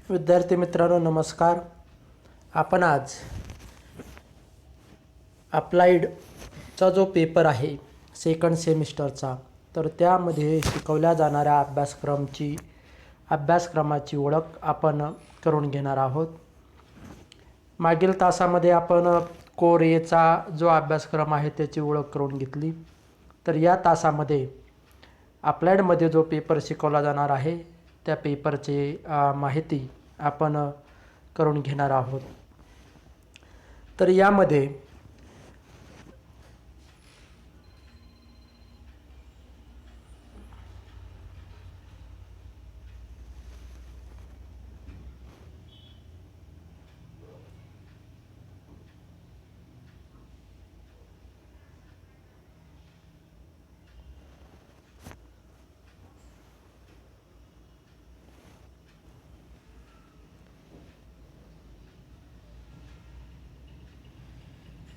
विद्यार्थी मित्रांनो नमस्कार. आपण आज अप्लाइडचा जो पेपर आहे सेकंड सेमिस्टरचा, तर त्यामध्ये शिकवल्या जाणाऱ्या अभ्यासक्रमाची ओळख आपण करून घेणार आहोत. मागील तासामध्ये आपण कोर एचा जो अभ्यासक्रम आहे त्याची ओळख करून घेतली. तर या तासामध्ये अप्लाइडमध्ये जो पेपर शिकवला जाणार आहे त्या पेपरची माहिती आपण करून घेणार आहोत. तर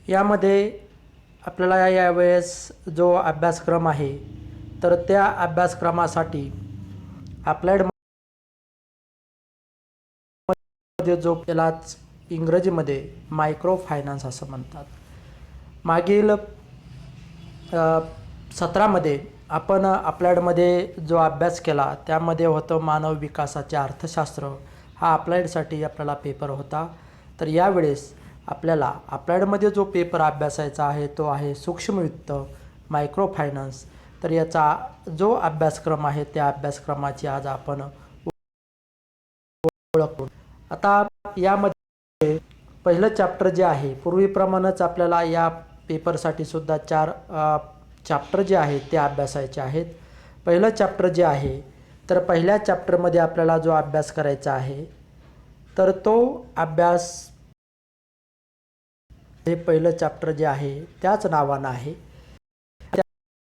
यामध्ये आपल्याला यावेळेस जो अभ्यासक्रम आहे तर त्या अभ्यासक्रमासाठी अप्लाइडमध्ये जो त्यालाच इंग्रजीमध्ये मायक्रो फायनान्स असं म्हणतात. मागील सत्रामध्ये आपण अप्लाइडमध्ये जो अभ्यास केला त्यामध्ये होतं मानव विकासाचे अर्थशास्त्र. हा अप्लाइडसाठी आपल्याला पेपर होता. तर यावेळेस आपल्याला अप्लाइडमध्ये जो पेपर अभ्यासायचा आहे तो आहे सूक्ष्म वित्त, मायक्रो फायनान्स. तर याचा जो अभ्यासक्रम आहे त्या अभ्यासक्रमाची आज आपण ओळख करू. आता यामध्ये पहिलं चॅप्टर जे आहे, पूर्वीप्रमाणेच आपल्याला या पेपरसाठी सुद्धा 4 चॅप्टर जे आहेत ते अभ्यासायचे आहेत. पहिलं चॅप्टर जे आहे तर पहिल्या चॅप्टरमध्ये आपल्याला जो अभ्यास करायचा आहे तर तो अभ्यास हे पहिलं चॅप्टर जे आहे त्याच नावानं आहे. त्या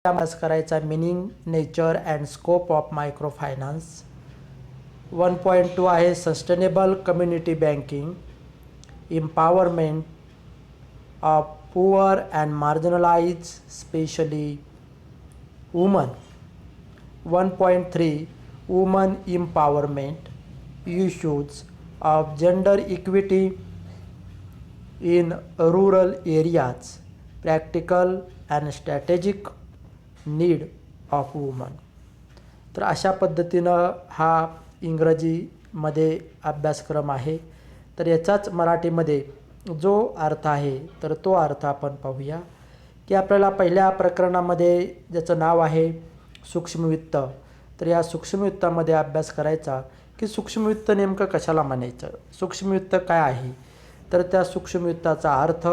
अभ्यास करायचा meaning, nature and scope of micro finance. 1.2 आहे sustainable community banking, empowerment of poor and marginalized, especially women. 1.3 women empowerment, issues of gender equity in rural areas, practical and strategic need of women. तर अशा पद्धतीनं हा इंग्रजीमध्ये अभ्यासक्रम आहे. तर याचाच मराठीमध्ये जो अर्थ आहे तर तो अर्थ आपण पाहूया की आपल्याला पहिल्या प्रकरणामध्ये ज्याचं नाव आहे सूक्ष्म वित्त. तर या सूक्ष्म वित्तामध्ये अभ्यास करायचा की सूक्ष्म वित्त नेमकं कशाला म्हणायचं, सूक्ष्म वित्त काय आहे, तर त्या सूक्ष्म वित्ताचा अर्थ,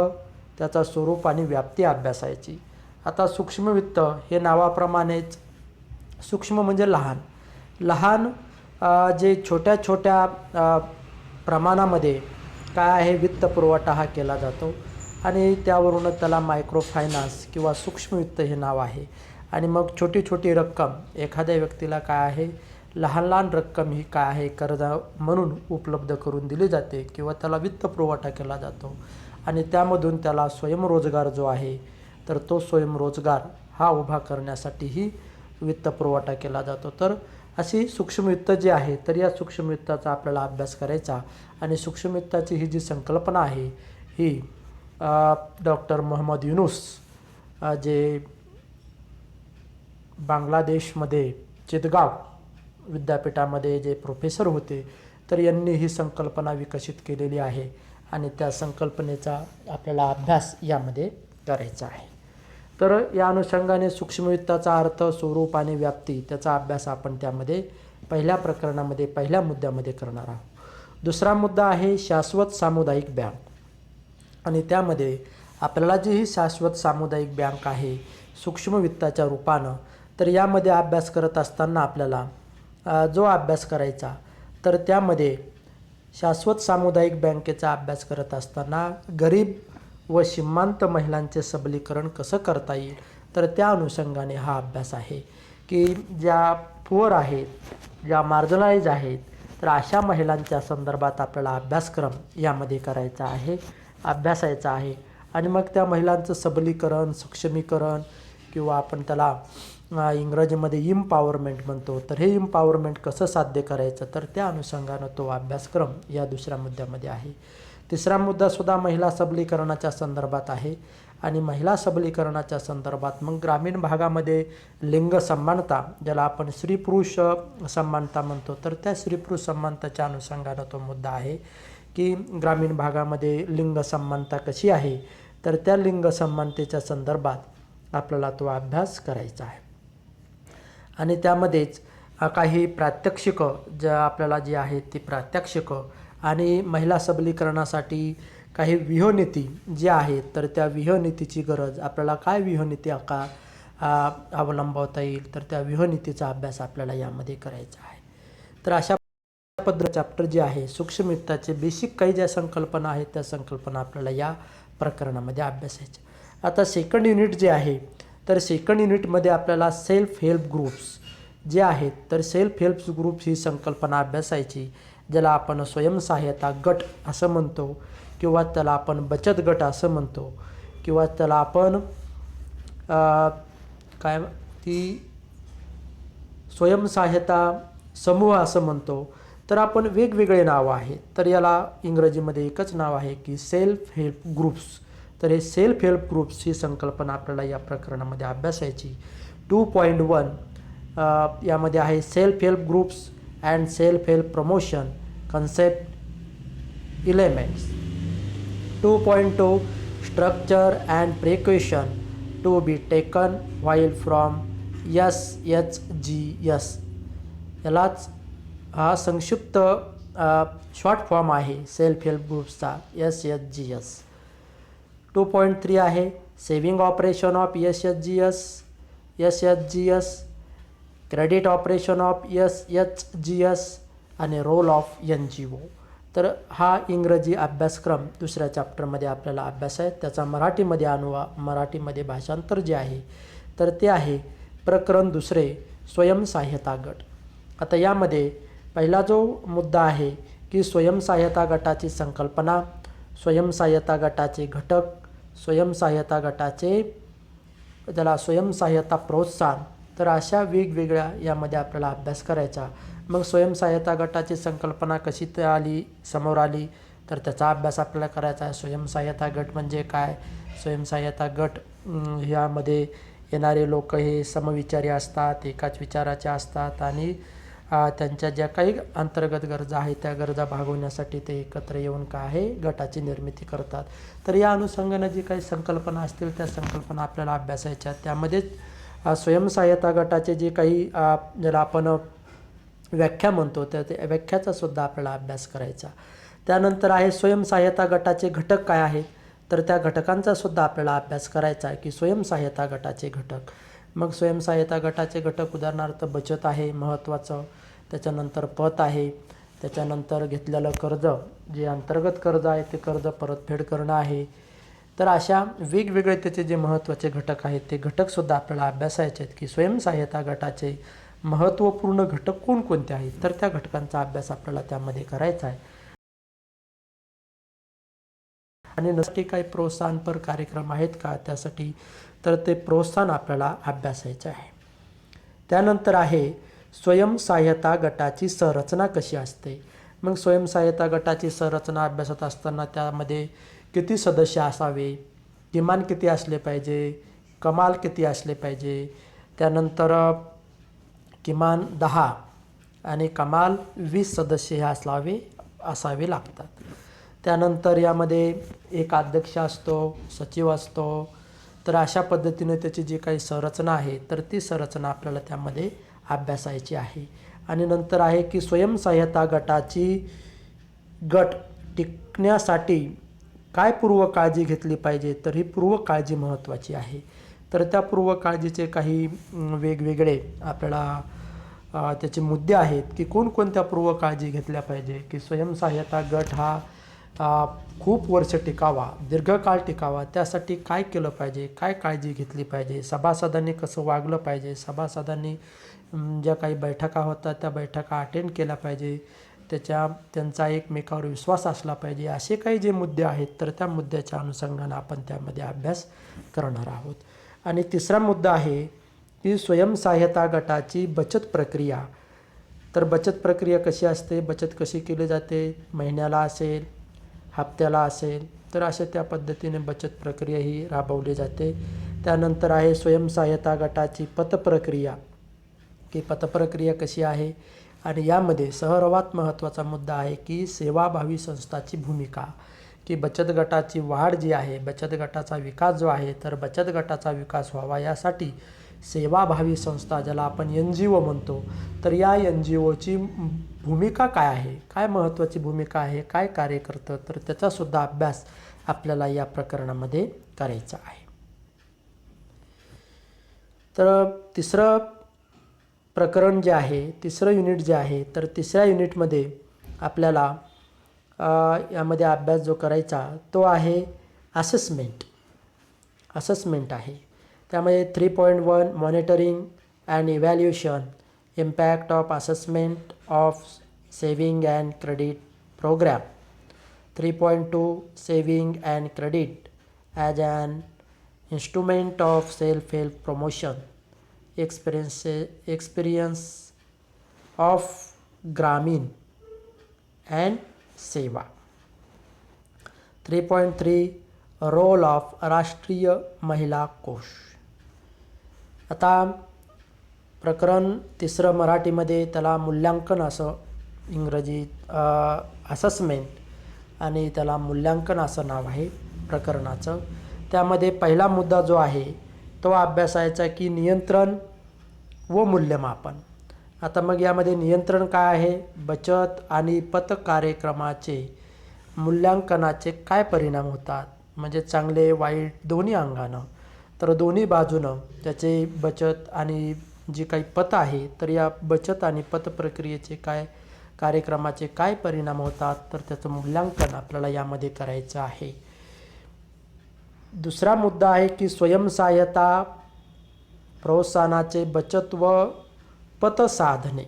त्याचा स्वरूप आणि व्याप्ती अभ्यासायची. आता सूक्ष्म वित्त हे नावाप्रमाणेच सूक्ष्म म्हणजे लहान जे छोट्या छोट्या प्रमाणामध्ये काय आहे वित्त पुरवठा हा केला जातो आणि त्यावरूनच त्याला मायक्रो फायनान्स किंवा सूक्ष्म वित्त हे नाव आहे. आणि मग छोटी छोटी रक्कम एखाद्या व्यक्तीला काय आहे लहान रक्कम ही काय आहे कर्ज म्हणून उपलब्ध करून दिली जाते किंवा त्याला वित्त पुरवठा केला जातो आणि त्यामधून त्याला स्वयंरोजगार जो आहे तर तो स्वयंरोजगार हा उभा करण्यासाठीही वित्त पुरवठा केला जातो. तर अशी सूक्ष्म वित्त जे आहे तर या सूक्ष्म वित्ताचा आपल्याला अभ्यास करायचा. आणि सूक्ष्म वित्ताची ही जी संकल्पना आहे ही डॉक्टर मोहम्मद युनूस जे बांगलादेशमध्ये चितगाव विद्यापीठामध्ये जे प्रोफेसर होते तर यांनी ही संकल्पना विकसित केलेली आहे आणि त्या संकल्पनेचा आपल्याला अभ्यास यामध्ये करायचा आहे. तर या अनुषंगाने सूक्ष्म वित्ताचा अर्थ, स्वरूप आणि व्याप्ती त्याचा अभ्यास आपण त्यामध्ये पहिल्या प्रकरणामध्ये पहिल्या मुद्द्यामध्ये करणार आहोत. दुसरा मुद्दा आहे शाश्वत सामुदायिक बँक आणि त्यामध्ये आपल्याला जी ही शाश्वत सामुदायिक बँक आहे सूक्ष्म वित्ताच्या रूपानं, तर यामध्ये अभ्यास करत असताना आपल्याला जो अभ्यास करायचा तर त्यामध्ये शाश्वत सामुदायिक बँकेचा अभ्यास करत असताना गरीब व सीमांत महिलांचे सबलीकरण कसं करता येईल तर त्या अनुषंगाने हा अभ्यास आहे की ज्या पुअर आहेत, ज्या मार्जिनलाइज आहेत, तर अशा महिलांच्या संदर्भात आपल्याला अभ्यासक्रम यामध्ये करायचा आहे, अभ्यासायचा आहे. आणि मग त्या महिलांचं सबलीकरण, सक्षमीकरण किंवा आपण त्याला इंग्रजीमध्ये इम्पॉवरमेंट म्हणतो. तर हे इम्पॉवरमेंट कसं साध्य करायचं, तर त्या अनुषंगानं तो अभ्यासक्रम या दुसऱ्या मुद्द्यामध्ये आहे. तिसरा मुद्दासुद्धा महिला सबलीकरणाच्या संदर्भात आहे. आणि महिला सबलीकरणाच्या संदर्भात मग ग्रामीण भागामध्ये लिंग समानता, ज्याला आपण स्त्री पुरुष समानता म्हणतो, तर त्या स्त्री पुरुष समानताच्या अनुषंगानं तो मुद्दा आहे की ग्रामीण भागामध्ये लिंग समानता कशी आहे. तर त्या लिंग समानतेच्या संदर्भात आपल्याला तो अभ्यास करायचा आहे. आणि त्यामध्येच काही प्रात्यक्षिकं ज्या आपल्याला जी आहेत ती प्रात्यक्षिकं आणि महिला सबलीकरणासाठी काही व्यूहनीती जी आहेत, तर त्या व्यूहनीतीची गरज आपल्याला काय व्यूहनीती अवलंबवता येईल, तर त्या व्यूहनीतीचा अभ्यास आपल्याला यामध्ये करायचा आहे. तर अशा पद्धतीचे चॅप्टर जे आहे सूक्ष्म वित्ताचे बेसिक काही ज्या संकल्पना आहेत त्या संकल्पना आपल्याला या प्रकरणामध्ये अभ्यासायच्या. आता सेकंड युनिट जे आहे, तर सेकंड युनिटमध्ये आपल्याला सेल्फ हेल्प ग्रुप्स जे आहेत, तर सेल्फ हेल्प ग्रुप्स ही संकल्पना अभ्यासायची, ज्याला आपण स्वयंसहाय्यता गट असं म्हणतो, किंवा त्याला आपण बचत गट असं म्हणतो, किंवा त्याला आपण स्वयंसहाय्यता समूह असं म्हणतो. तर आपण वेगवेगळे नावं आहेत. तर याला इंग्रजीमध्ये एकच नाव आहे की सेल्फ हेल्प ग्रुप्स. तर हे सेल्फ हेल्प ग्रुप्स ही संकल्पना आपल्याला या प्रकरणामध्ये अभ्यासायची. 2.1 यामध्ये आहे self help groups and self help promotion concept elements. 2.2 structure and precaution to be taken while from SHGS. यालाच हा संक्षिप्त शॉर्ट फॉर्म आहे सेल्फ हेल्प ग्रुप्सचा, SHGS. 2.3 आहे saving operation of SHGS, credit operation of SHGS आणि role of NGO. तर हा इंग्रजी अभ्यासक्रम दुसऱ्या चॅप्टरमध्ये आपल्याला अभ्यास आहे. त्याचा मराठीमध्ये भाषांतर जे आहे, तर ते आहे प्रकरण दुसरे स्वयंसहाय्यता गट. आता यामध्ये पहिला जो मुद्दा आहे की स्वयंसहाय्यता गटाची संकल्पना, स्वयंसहाय्यता गटाचे घटक, स्वयंसहाय्यता गटाचे त्याला स्वयंसहाय्यता प्रोत्साहन. तर अशा वेगवेगळ्या यामध्ये आपल्याला अभ्यास करायचा. मग स्वयंसहाय्यता गटाची संकल्पना कशी समोर आली, तर त्याचा अभ्यास आपल्याला करायचा आहे. स्वयंसहाय्यता गट म्हणजे काय, स्वयंसहाय्यता गट यामध्ये येणारे लोक हे समविचारी असतात, एकाच विचाराचे असतात आणि त्यांच्या ज्या काही अंतर्गत गरजा आहेत त्या गरजा भागवण्यासाठी ते एकत्र येऊन काय आहे गटाची निर्मिती करतात. तर या अनुषंगाने जी काही संकल्पना असतील त्या संकल्पना आपल्याला अभ्यासायच्या. त्यामध्येच स्वयंसहाय्यता गटाचे जे काही ज्याला आपण व्याख्या म्हणतो त्या व्याख्याचा सुद्धा आपल्याला अभ्यास करायचा. त्यानंतर आहे स्वयंसहाय्यता गटाचे घटक काय आहेत, तर त्या घटकांचा सुद्धा आपल्याला अभ्यास करायचा आहे की स्वयंसहाय्यता गटाचे घटक. मग स्वयंसहाय्यता गटाचे घटक उदाहरणार्थ बचत आहे महत्त्वाचं, त्याच्यानंतर पत आहे, त्याच्यानंतर घेतलेलं कर्ज जे अंतर्गत कर्ज आहे ते कर्ज परतफेड करणं आहे. तर अशा वेगवेगळे त्याचे जे महत्त्वाचे घटक आहेत ते घटकसुद्धा आपल्याला अभ्यासायचे आहेत की स्वयंसहाय्यता गटाचे महत्त्वपूर्ण घटक कोणकोणते आहेत, तर त्या घटकांचा अभ्यास आपल्याला त्यामध्ये करायचा आहे. आणि नक्की काही प्रोत्साहनपर कार्यक्रम आहेत का त्यासाठी, तर ते प्रोत्साहन आपल्याला अभ्यासायचं आहे. त्यानंतर आहे स्वयंसहाय्यता गटाची संरचना कशी असते. मग स्वयंसहाय्यता गटाची संरचना अभ्यासत असताना त्यामध्ये किती सदस्य असावे, किमान किती असले पाहिजे, कमाल किती असले पाहिजे, त्यानंतर किमान 10 आणि कमाल 20 सदस्य हे असावे लागतात. त्यानंतर यामध्ये एक अध्यक्ष असतो, सचिव असतो. तर अशा पद्धतीने त्याची जी काही संरचना आहे तर ती संरचना आपल्याला त्यामध्ये अभ्यासायची आहे. आणि नंतर आहे की स्वयंसहाय्यता गट टिकण्यासाठी काय पूर्व काळजी घेतली पाहिजे, तर ही पूर्व काळजी महत्त्वाची आहे. तर त्या पूर्व काळजीचे काही वेगवेगळे आपल्याला त्याचे मुद्दे आहेत की कोणकोणत्या पूर्व काळजी घेतल्या पाहिजे की स्वयंसहाय्यता गट हा खूप वर्ष टिकावा, दीर्घकाळ टिकावा, त्यासाठी काय केलं पाहिजे, काय काळजी घेतली पाहिजे, सभासदांनी कसं वागलं पाहिजे, सभासदांनी ज्या काही बैठका होतात त्या बैठका अटेंड केल्या पाहिजे, त्यांचा एकमेकावर विश्वास असला पाहिजे. असे काही जे मुद्दे आहेत तर त्या मुद्द्याच्या अनुषंगाने आपण त्यामध्ये अभ्यास करणार आहोत. आणि तिसरा मुद्दा आहे की स्वयंसहाय्यता गटाची बचत प्रक्रिया. तर बचत प्रक्रिया कशी असते, बचत कशी केली जाते, महिन्याला असेल, हप्त्याला असेल, तर अशा त्या पद्धतीने बचत प्रक्रिया ही राबवली जाते. त्यानंतर आहे स्वयंसहाय्यता गटाची पतप्रक्रिया, की पतप्रक्रिया कशी आहे. आणि यामध्ये सर्वात महत्त्वाचा मुद्दा आहे की सेवाभावी संस्थाची भूमिका, की बचत गटाची वाढ जी आहे, बचत गटाचा विकास जो आहे, तर बचत गटाचा विकास व्हावा यासाठी सेवाभावी संस्था, ज्याला आपण NGO म्हणतो, तर या NGOची भूमिका काय आहे, काय महत्त्वाची भूमिका आहे, काय कार्य करतं, तर त्याचासुद्धा अभ्यास आपल्याला या प्रकरणामध्ये करायचा आहे. तर तिसरं प्रकरण जे आहे, तिसरं युनिट जे आहे, तर तिसऱ्या युनिटमध्ये आपल्याला यामध्ये अभ्यास जो करायचा तो आहे असेसमेंट आहे. त्यामध्ये 3.1 monitoring and evaluation impact of assessment of saving and credit programme. 3.2 saving and credit as an instrument of self-help promotion, experience of Gramin and सेवा. 3.3 रोल ऑफ राष्ट्रीय महिला कोश. आता प्रकरण तिसरं मराठीमध्ये त्याला मूल्यांकन असं, इंग्रजीत असेसमेंट आणि त्याला मूल्यांकन असं नाव आहे प्रकरणाचं. त्यामध्ये पहिला मुद्दा जो आहे तो अभ्यासायचा की नियंत्रण व मूल्यमापन. आता मग यामध्ये नियंत्रण काय आहे, बचत आणि पत कार्यक्रमाचे मूल्यांकनाचे काय परिणाम होतात, म्हणजे चांगले वाईट दोन्ही अंगानं, तर दोन्ही बाजूनं त्याचे बचत आणि जी काही पत आहे, तर या बचत आणि पत प्रक्रियेचे काय, कार्यक्रमाचे काय परिणाम होतात, तर त्याचं मूल्यांकन आपल्याला यामध्ये करायचं आहे. दुसरा मुद्दा आहे की स्वयंसहाय्यता प्रोत्साहनाचे बचत व पतसाधने.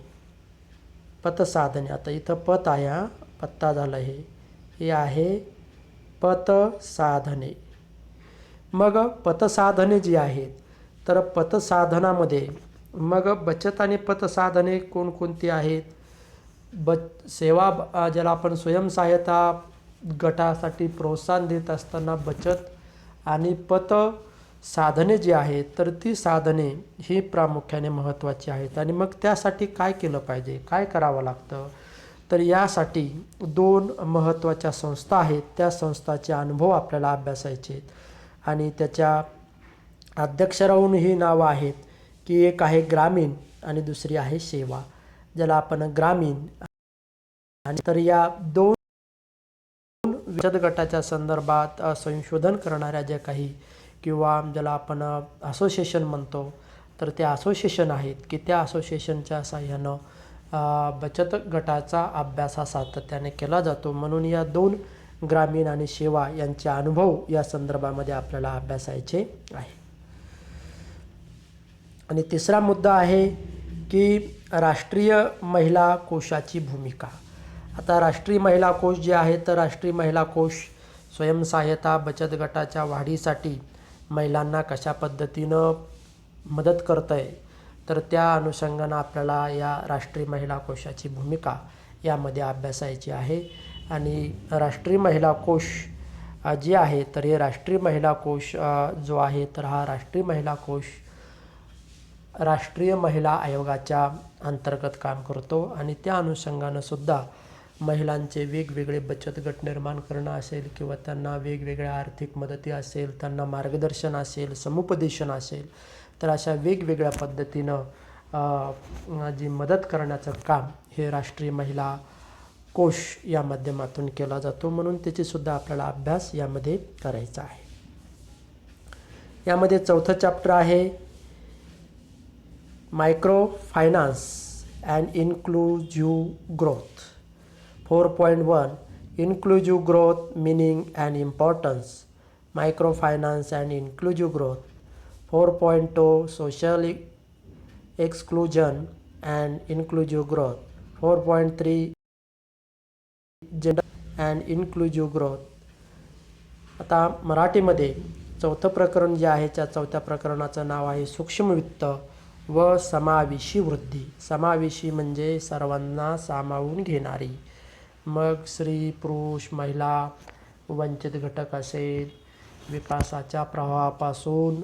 आता इथं पत आहे, पत्ता झालं, हे आहे पतसाधने. मग पतसाधने जी आहेत, तर पतसाधनामध्ये मग बचत आणि पतसाधने कोणकोणती आहेत. सेवा, ज्याला आपण स्वयंसहाय्यता गटासाठी प्रोत्साहन देत असताना बचत आणि पत साधने जी आहेत, तर ती साधने ही प्रामुख्याने महत्त्वाची आहेत. आणि मग त्यासाठी काय केलं पाहिजे, काय करावं लागतं, तर यासाठी 2 महत्त्वाच्या संस्था आहेत, त्या संस्थाचे अनुभव आपल्याला अभ्यासायचे आहेत. आणि त्याच्या अध्यक्ष राहून ही नावं आहेत की एक आहे ग्रामीण आणि दुसरी आहे सेवा, ज्याला आपण ग्रामीण. आणि तर या 2 बचत गटाच्या संदर्भात संशोधन करणाऱ्या ज्या काही, किंवा ज्याला आपण असोसिएशन म्हणतो, तर त्या असोसिएशन आहेत की त्या असोसिएशनच्या साह्यानं बचत गटाचा अभ्यास हा सातत्याने केला जातो. म्हणून या 2 ग्रामीण आणि सेवा यांचे अनुभव या संदर्भामध्ये आपल्याला अभ्यासायचे आहे. आणि तिसरा मुद्दा आहे की राष्ट्रीय महिला कोशाची भूमिका. आता राष्ट्रीय महिला कोश जे आहे, तर राष्ट्रीय महिला कोश स्वयंसहाय्यता बचत गटाच्या वाढीसाठी महिलांना कशा पद्धतीनं मदत करतं आहे, तर त्या अनुषंगानं आपल्याला या राष्ट्रीय महिला कोशाची भूमिका यामध्ये अभ्यासायची आहे. आणि राष्ट्रीय महिला कोश जे आहे, तर हे राष्ट्रीय महिला कोश जो आहे, तर हा राष्ट्रीय महिला कोश राष्ट्रीय महिला आयोगाच्या अंतर्गत काम करतो. आणि त्या अनुषंगानं सुद्धा महिलांचे वेगवेगळे बचत गट निर्माण करणं असेल, किंवा त्यांना वेगवेगळ्या आर्थिक मदती असेल, त्यांना मार्गदर्शन असेल, समुपदेशन असेल, तर अशा वेगवेगळ्या पद्धतीनं जी मदत करण्याचं काम हे राष्ट्रीय महिला कोश या माध्यमातून केला जातो. म्हणून त्याचीसुद्धा आपल्याला अभ्यास यामध्ये करायचा आहे. यामध्ये चौथं चॅप्टर आहे micro finance and inclusive growth. 4.1 inclusive growth meaning and importance, micro finance and inclusive growth. 4.2 social exclusion and inclusive growth. 4.3 gender and inclusive growth. आता मराठीमध्ये चौथं प्रकरण जे आहे, त्या चौथ्या प्रकरणाचं नाव आहे सूक्ष्म वित्त व समावेशी वृद्धी. समावेशी म्हणजे सर्वांना सामावून घेणारी. मग स्त्री, पुरुष, महिला, वंचित घटक असेल, विकासाच्या प्रवाहापासून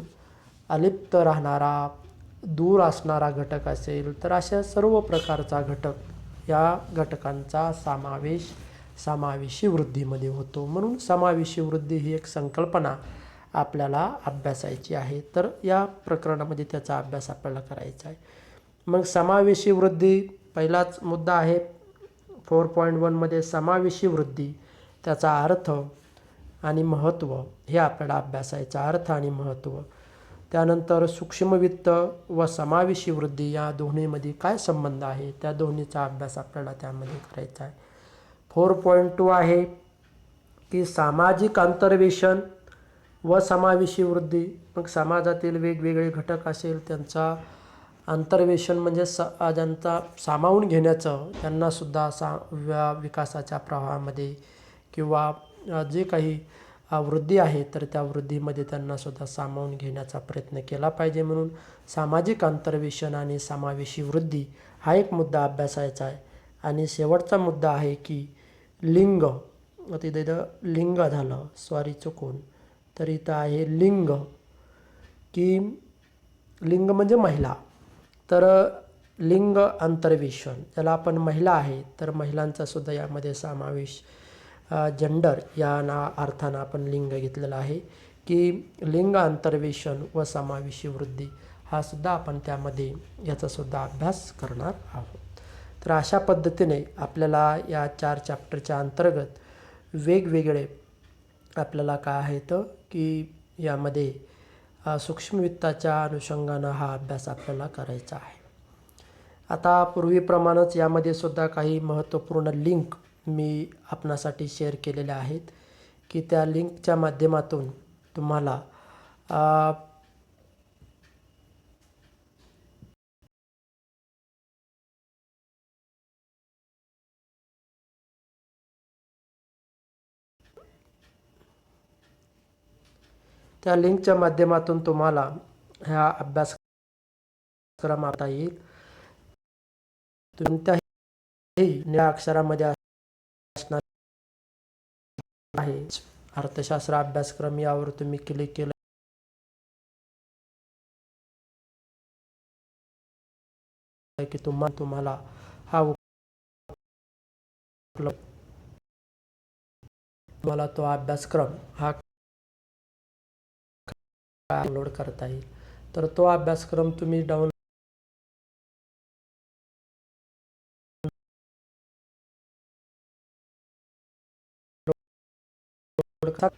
अलिप्त राहणारा, दूर असणारा घटक असेल, तर अशा सर्व प्रकारचा घटक या घटकांचा समावेश समावेशी वृद्धीमध्ये होतो. म्हणून समावेशी वृद्धी ही एक संकल्पना आपल्याला अभ्यासायची आहे. तर या प्रकरणामध्ये त्याचा अभ्यास आपल्याला करायचा आहे. मग समावेशी वृद्धी पहिलाच मुद्दा आहे 4.1 समावेशी वृद्धी, त्याचा अर्थ आणि महत्त्व हे आपल्याला अभ्यासायचं. अर्थ आणि महत्त्व. त्यानंतर सूक्ष्म वित्त व समावेशी वृद्धी या दोन्हीमध्ये काय संबंध आहे, त्या दोन्हीचा अभ्यास आपल्याला त्यामध्ये करायचा आहे. 4.2 आहे की सामाजिक अंतर्वेशन व समावेशी वृद्धी. मग समाजातील वेगवेगळे घटक असेल त्यांचा अंतर्वेशन म्हणजे ज्यांचा सामावून घेण्याचं, त्यांनासुद्धा विकासाच्या प्रवाहामध्ये किंवा जे काही वृद्धी आहे तर त्या वृद्धीमध्ये त्यांनासुद्धा सामावून घेण्याचा प्रयत्न केला पाहिजे. म्हणून सामाजिक अंतर्वेशन आणि समावेशी वृद्धी हा एक मुद्दा अभ्यासायचा आहे. आणि शेवटचा मुद्दा आहे की लिंग. तिथं लिंग झालं, सॉरी चुकून, तर इथं आहे लिंग, की लिंग म्हणजे महिला. तर लिंग अंतर्वेशन, ज्याला आपण महिला आहे तर महिलांचा सुद्धा यामध्ये समावेश, जेंडर या अर्थानं आपण लिंग घेतलेला आहे, की लिंग अंतर्वेशन व समावेशी वृद्धी हा सुद्धा आपण त्यामध्ये याचासुद्धा अभ्यास करणार आहोत. तर अशा पद्धतीने आपल्याला या 4 चॅप्टरच्या अंतर्गत वेगवेगळे आपल्याला काय आहेत की यामध्ये सूक्ष्म वित्ताच्या अनुषंगानं हा अभ्यास आपल्याला करायचा आहे. आता पूर्वीप्रमाणेच यामध्ये सुद्धा काही महत्त्वपूर्ण लिंक मी आपणासाठी शेअर केलेल्या आहेत, की त्या लिंकच्या माध्यमातून तुम्हाला त्या लिंकच्या माध्यमातून तुम्हाला ह्या अभ्यासक्रम आता येईल. कोणत्याही निळ्या अक्षरामध्ये असणार आहे अर्थशास्त्र अभ्यासक्रम, यावर तुम्ही क्लिक केलं की तुम्हाला हा तुम्हाला तो अभ्यासक्रम हा डाउनलोड करता येईल. तर तो अभ्यासक्रम तुम्ही डाउनलोड हा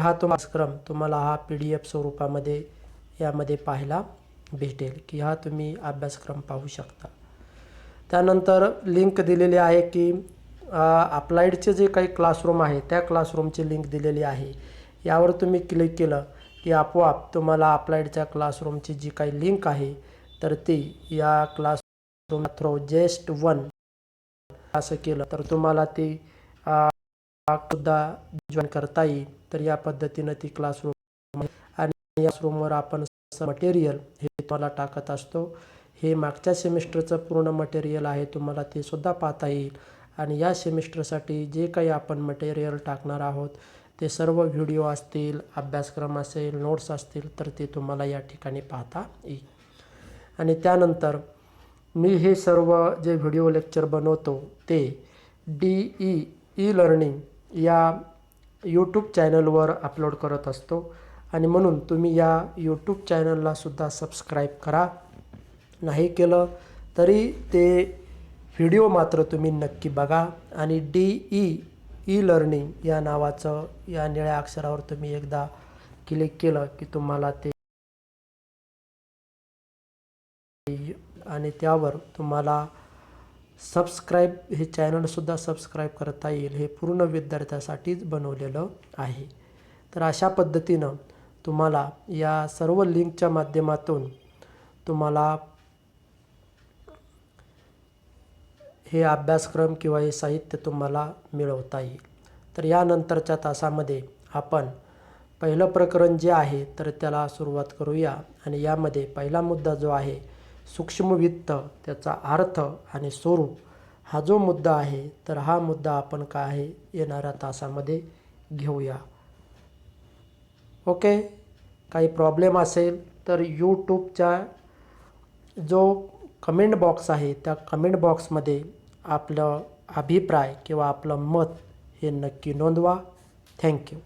अभ्यासक्रम तुम्हाला हा PDF स्वरूपामध्ये यामध्ये पाहायला भेटेल, की हा तुम्ही अभ्यासक्रम पाहू शकता. त्यानंतर लिंक दिलेली आहे की अप्लाइडचे जे काही क्लासरूम आहे त्या क्लासरूमची लिंक दिलेली आहे. यावर तुम्ही क्लिक केलं की आपोआप तुम्हाला अप्लाइडच्या क्लासरूमची जी काही लिंक आहे तर ती या क्लासरूम थ्रू जेस्ट 1 असं केलं तर तुम्हाला ती सुद्धा जॉईन करता येईल. तर या पद्धतीनं ती क्लासरूम आणि या क्लासरूमवर आपण मटेरियल हे तुम्हाला टाकत असतो. हे मागच्या सेमिस्टरचं पूर्ण मटेरियल आहे, तुम्हाला ते सुद्धा पाहता येईल. आणि या सेमिस्टरसाठी जे काही आपण मटेरियल टाकणार आहोत ते सर्व व्हिडिओ असतील, अभ्यासक्रम असेल, नोट्स असतील तर ते तुम्हाला या ठिकाणी पाहता येईल. आणि त्यानंतर मी हे सर्व जे व्हिडिओ लेक्चर बनवतो ते DE लर्निंग या यूट्यूब चॅनलवर अपलोड करत असतो. आणि म्हणून तुम्ही या यूट्यूब चॅनललासुद्धा सबस्क्राईब करा. नाही केलं तरी ते व्हिडिओ मात्र तुम्ही नक्की बघा. आणि DE लर्निंग या नावाचं या निळ्या अक्षरावर तुम्ही एकदा क्लिक केलं की तुम्हाला ते आणि त्यावर तुम्हाला सबस्क्राईब हे चॅनलसुद्धा सबस्क्राईब करता येईल. हे पूर्ण विद्यार्थ्यासाठीच बनवलेलं आहे. तर अशा पद्धतीनं तुम्हाला या सर्व लिंकच्या माध्यमातून तुम्हाला हे अभ्यासक्रम किंवा हे साहित्य तुम्हाला मिळवता येईल. तर यानंतरच्या तासामध्ये आपण पहिलं प्रकरण जे आहे तर त्याला सुरुवात करूया. आणि यामध्ये पहिला मुद्दा जो आहे सूक्ष्म वित्त, त्याचा अर्थ आणि स्वरूप, हा जो मुद्दा आहे तर हा मुद्दा आपण काय आहे येणाऱ्या तासामध्ये घेऊया. ओके. काही प्रॉब्लेम असेल तर यूट्यूबच्या जो कमेंट बॉक्स आहे त्या कमेंट बॉक्समध्ये आपलं अभिप्राय किंवा आपलं मत हे नक्की नोंदवा. थँक्यू.